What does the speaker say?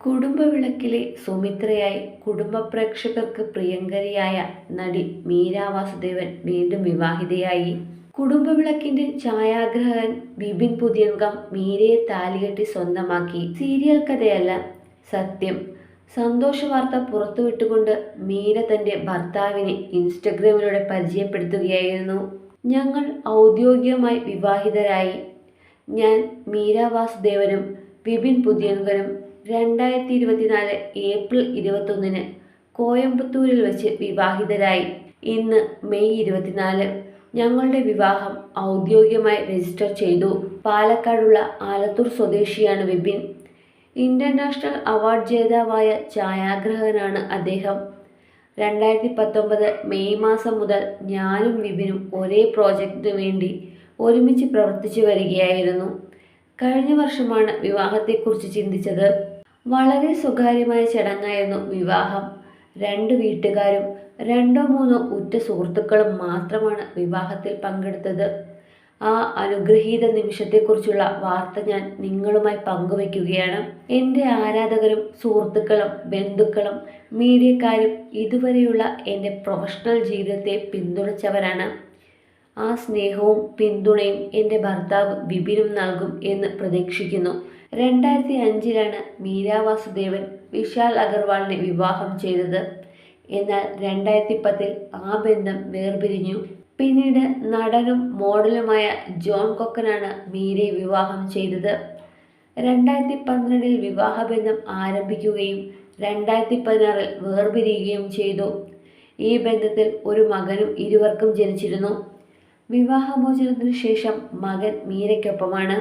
കുടുംബവിളക്കിലെ സുമിത്രയായി കുടുംബ പ്രേക്ഷകർക്ക് പ്രിയങ്കരിയായ നടി മീര വാസുദേവൻ വീണ്ടും വിവാഹിതയായി. കുടുംബവിളക്കിന്റെ ഛായാഗ്രാഹകൻ ബിബിൻ പുതിയൻകം മീരയെ താലികെട്ടി സ്വന്തമാക്കി. സീരിയൽ കഥയല്ല, സത്യം. സന്തോഷ വാർത്ത പുറത്തുവിട്ടുകൊണ്ട് മീര തന്റെ ഭർത്താവിനെ ഇൻസ്റ്റഗ്രാമിലൂടെ പരിചയപ്പെടുത്തുകയായിരുന്നു. ഞങ്ങൾ ഔദ്യോഗികമായി വിവാഹിതരായി. ഞാൻ മീര വാസുദേവനും ബിബിൻ പുതിയൻകനും 2024 ഏപ്രിൽ 21 കോയമ്പത്തൂരിൽ വെച്ച് വിവാഹിതരായി. ഇന്ന് മെയ് 24 ഞങ്ങളുടെ വിവാഹം ഔദ്യോഗികമായി രജിസ്റ്റർ ചെയ്തു. പാലക്കാടുള്ള ആലത്തൂർ സ്വദേശിയാണ് വിപിൻ. ഇന്റർനാഷണൽ അവാർഡ് ജേതാവായ ഛായാഗ്രാഹകനാണ് അദ്ദേഹം. 2019 മെയ് മാസം മുതൽ ഞാനും വിപിനും ഒരേ പ്രോജക്റ്റിനു വേണ്ടി ഒരുമിച്ച് പ്രവർത്തിച്ചു വരികയായിരുന്നു. കഴിഞ്ഞ വർഷമാണ് വിവാഹത്തെക്കുറിച്ച് ചിന്തിച്ചത്. വളരെ സ്വകാര്യമായ ചടങ്ങായിരുന്നു വിവാഹം. 2 വീട്ടുകാരും 2-3 ഉറ്റ സുഹൃത്തുക്കളും മാത്രമാണ് വിവാഹത്തിൽ പങ്കെടുത്തത്. ആ അനുഗ്രഹീത നിമിഷത്തെക്കുറിച്ചുള്ള വാർത്ത ഞാൻ നിങ്ങളുമായി പങ്കുവയ്ക്കുകയാണ്. എൻ്റെ ആരാധകരും സുഹൃത്തുക്കളും ബന്ധുക്കളും മീഡിയക്കാരും ഇതുവരെയുള്ള എൻ്റെ പ്രൊഫഷണൽ ജീവിതത്തെ പിന്തുണച്ചവരാണ്. ആ സ്നേഹവും പിന്തുണയും എൻ്റെ ഭർത്താവ് ബിബിനും നൽകും എന്ന് പ്രതീക്ഷിക്കുന്നു. 2005 മീര വാസുദേവൻ വിശാൽ അഗർവാളിനെ വിവാഹം ചെയ്തത്. എന്നാൽ 2010 ആ ബന്ധം വേർപിരിഞ്ഞു. പിന്നീട് നടനും മോഡലുമായ ജോൺ കൊക്കനാണ് മീരയെ വിവാഹം ചെയ്തത്. 2012 വിവാഹബന്ധം ആരംഭിക്കുകയും 2016 വേർപിരിയുകയും ചെയ്തു. ഈ ബന്ധത്തിൽ ഒരു മകനും ഇരുവർക്കും ജനിച്ചിരുന്നു. വിവാഹമോചനത്തിനു ശേഷം മകൻ മീരയ്ക്കൊപ്പമാണ്.